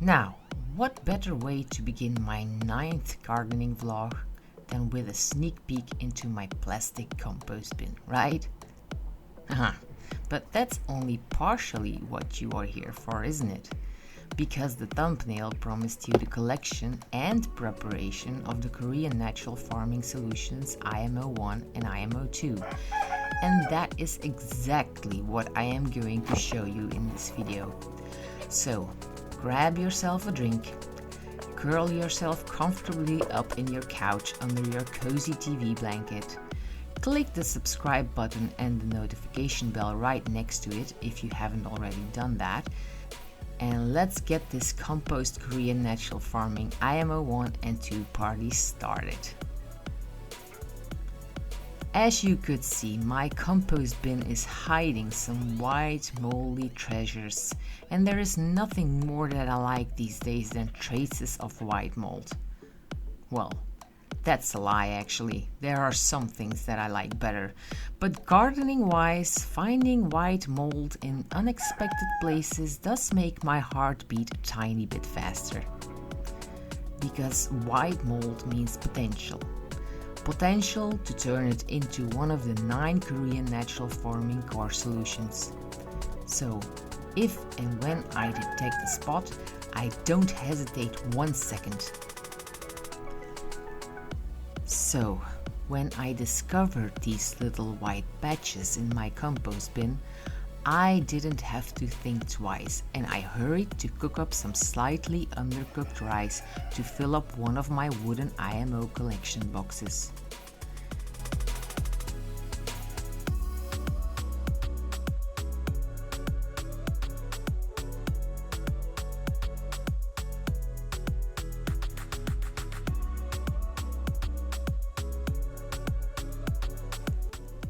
Now, what better way to begin my 9th gardening vlog than with a sneak peek into my plastic compost bin, right? But that's only partially what you are here for, isn't it? Because the thumbnail promised you the collection and preparation of the Korean Natural Farming Solutions IMO 1 and IMO 2. And that is exactly what I am going to show you in this video. So, grab yourself a drink, curl yourself comfortably up in your couch under your cozy TV blanket, click the subscribe button and the notification bell right next to it if you haven't already done that, and let's get this Compost Korean Natural Farming IMO 1 and 2 party started. As you could see, my compost bin is hiding some white moldy treasures, and there is nothing more that I like these days than traces of white mold. Well, that's a lie actually. There are some things that I like better, but gardening wise, finding white mold in unexpected places does make my heart beat a tiny bit faster. Because white mold means potential. Potential to turn it into one of the 9 Korean natural farming core solutions. So, if and when I detect a spot, I don't hesitate 1 second. So, when I discovered these little white patches in my compost bin, I didn't have to think twice, and I hurried to cook up some slightly undercooked rice to fill up one of my wooden IMO collection boxes.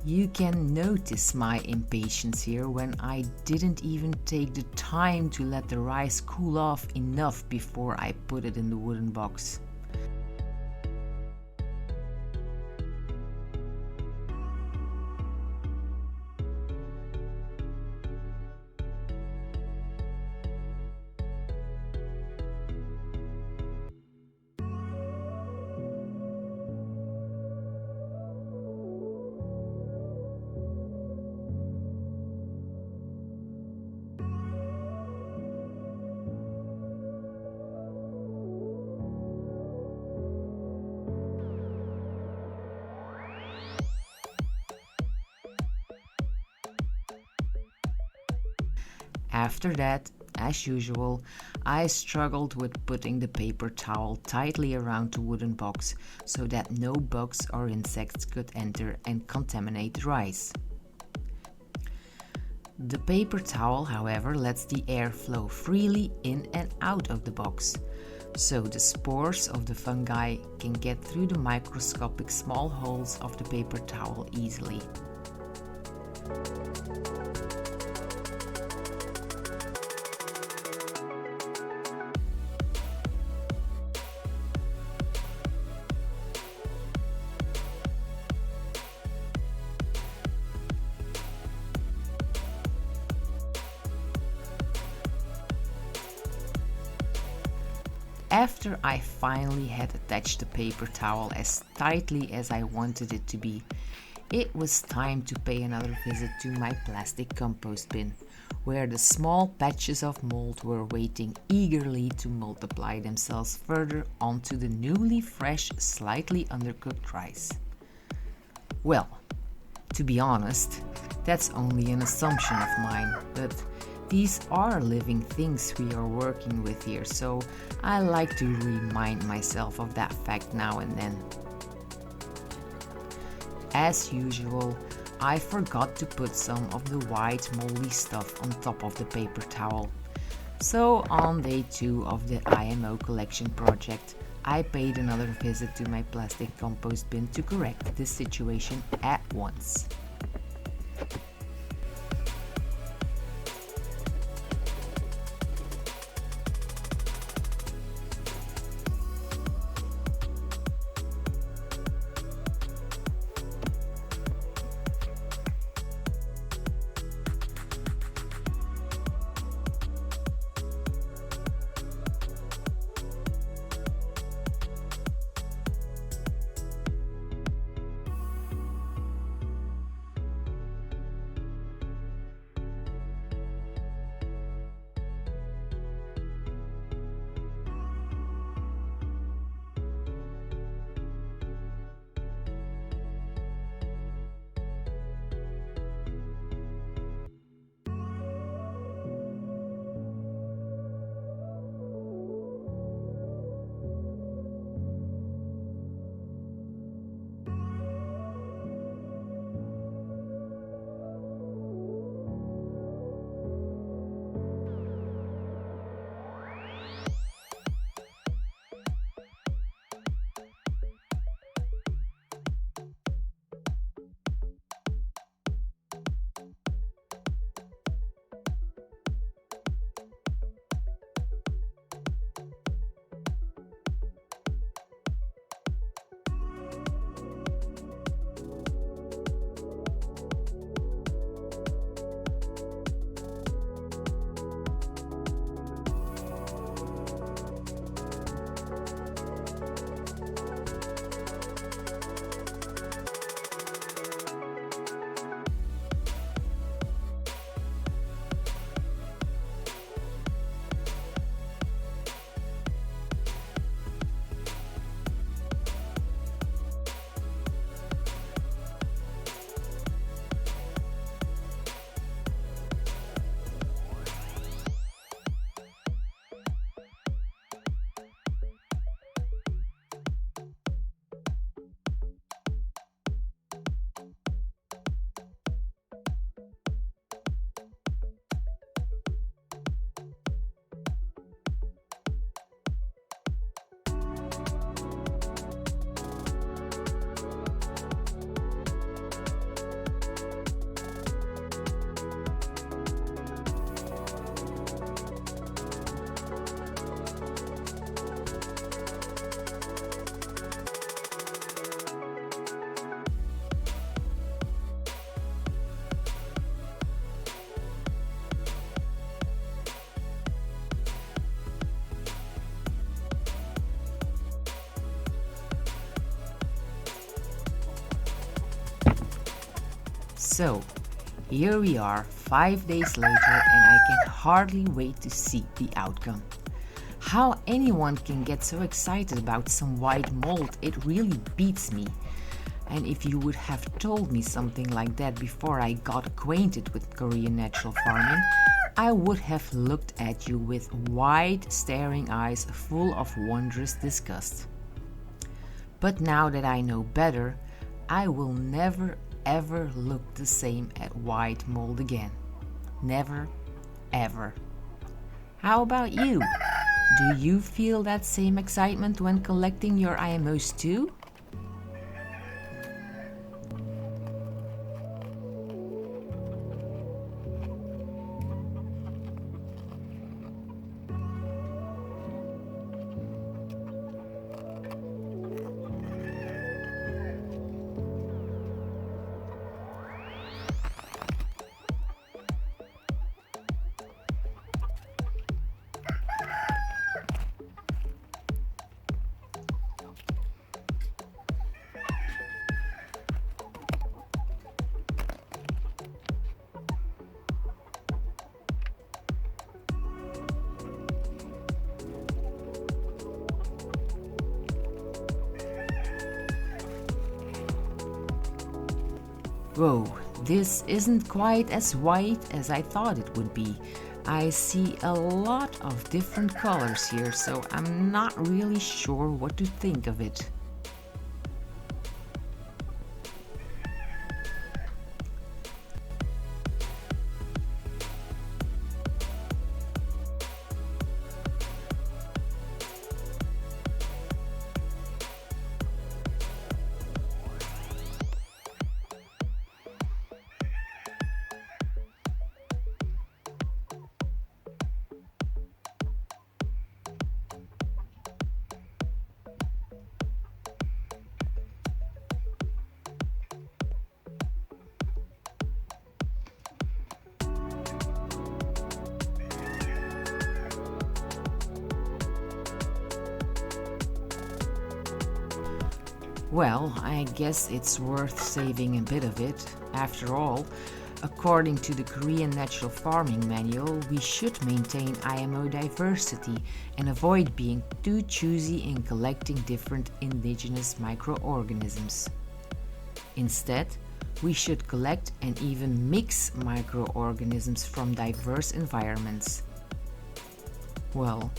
You can notice my impatience here when I didn't even take the time to let the rice cool off enough before I put it in the wooden box. After that, as usual, I struggled with putting the paper towel tightly around the wooden box so that no bugs or insects could enter and contaminate the rice. The paper towel, however, lets the air flow freely in and out of the box, so the spores of the fungi can get through the microscopic small holes of the paper towel easily. After I finally had attached the paper towel as tightly as I wanted it to be, it was time to pay another visit to my plastic compost bin, where the small patches of mold were waiting eagerly to multiply themselves further onto the newly fresh, slightly undercooked rice. Well, to be honest, that's only an assumption of mine, but these are living things we are working with here, so I like to remind myself of that fact now and then. As usual, I forgot to put some of the white moldy stuff on top of the paper towel. So on day 2 of the IMO collection project, I paid another visit to my plastic compost bin to correct this situation at once. So, here we are 5 days later and I can hardly wait to see the outcome. How anyone can get so excited about some white mold, it really beats me. And if you would have told me something like that before I got acquainted with Korean natural farming, I would have looked at you with wide, staring eyes full of wondrous disgust. But now that I know better, I will never ever look the same at white mold again. Never, ever. How about you? Do you feel that same excitement when collecting your IMOs too? Whoa, this isn't quite as white as I thought it would be. I see a lot of different colors here, so I'm not really sure what to think of it. Well, I guess it's worth saving a bit of it. After all, according to the Korean Natural Farming Manual, we should maintain IMO diversity and avoid being too choosy in collecting different indigenous microorganisms. Instead, we should collect and even mix microorganisms from diverse environments. Well,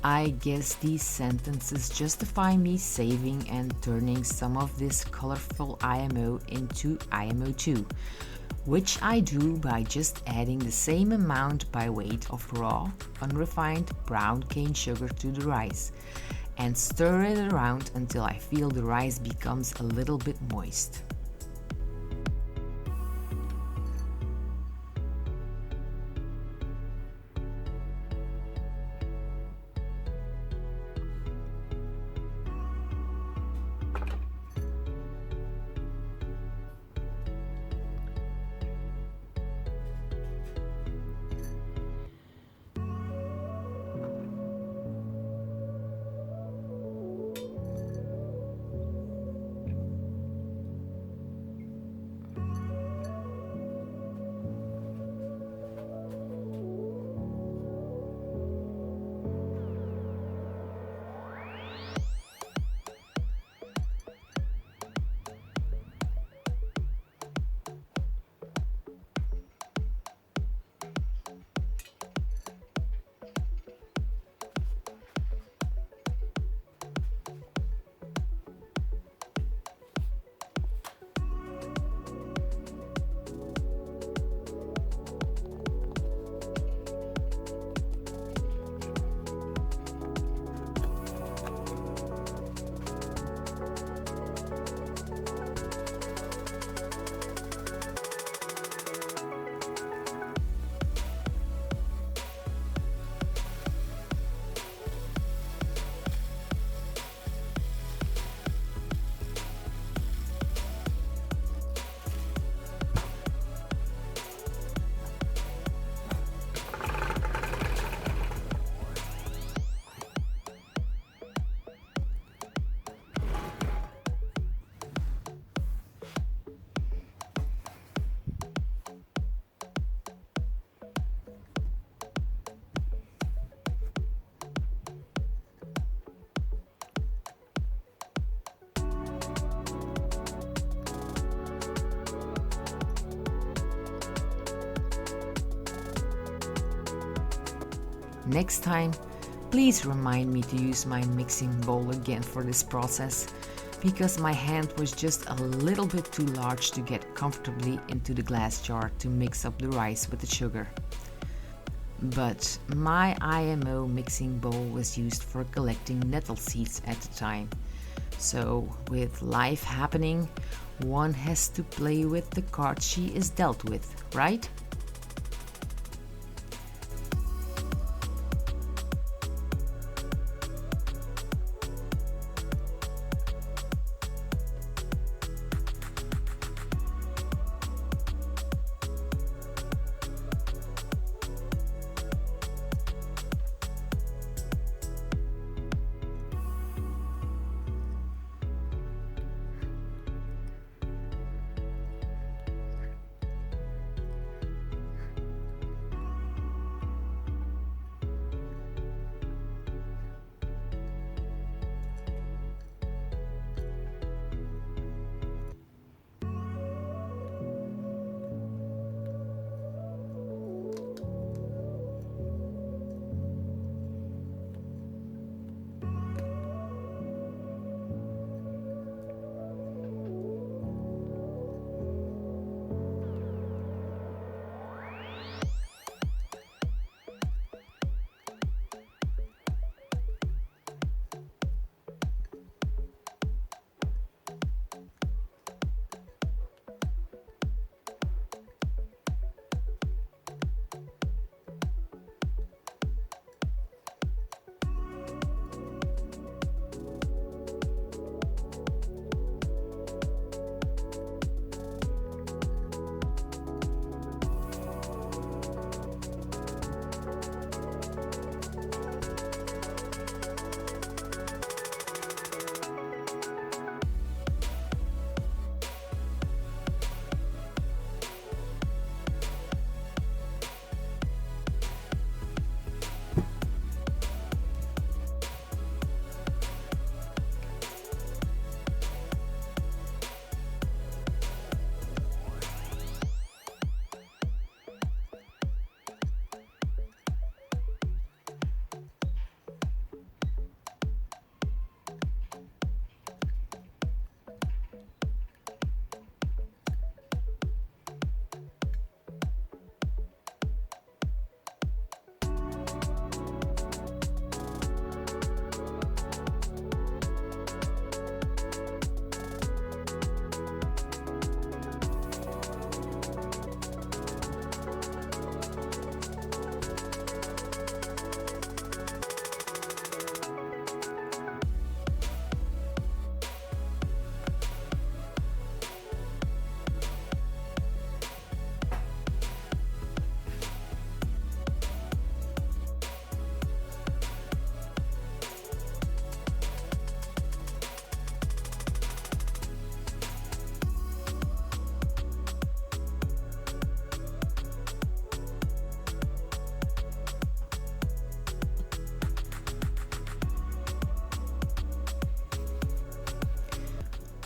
I guess these sentences justify me saving and turning some of this colorful IMO into IMO2, which I do by just adding the same amount by weight of raw, unrefined brown cane sugar to the rice and stir it around until I feel the rice becomes a little bit moist. Next time, please remind me to use my mixing bowl again for this process, because my hand was just a little bit too large to get comfortably into the glass jar to mix up the rice with the sugar. But my IMO mixing bowl was used for collecting nettle seeds at the time. So with life happening, one has to play with the cards she is dealt with, right?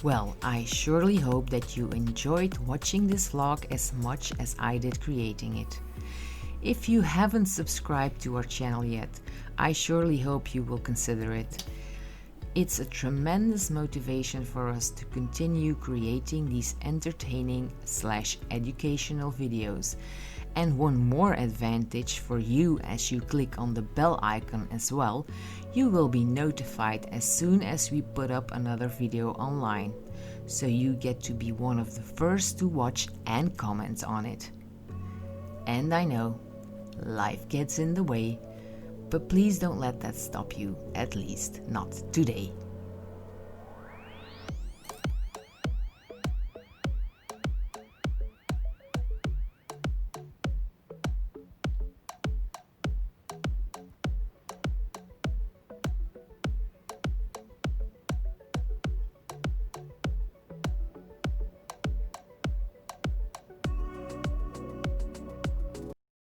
Well, I surely hope that you enjoyed watching this vlog as much as I did creating it. If you haven't subscribed to our channel yet, I surely hope you will consider it. It's a tremendous motivation for us to continue creating these entertaining/educational videos. And one more advantage for you as you click on the bell icon as well, you will be notified as soon as we put up another video online. So you get to be one of the first to watch and comment on it. And I know, life gets in the way, but please don't let that stop you, at least not today.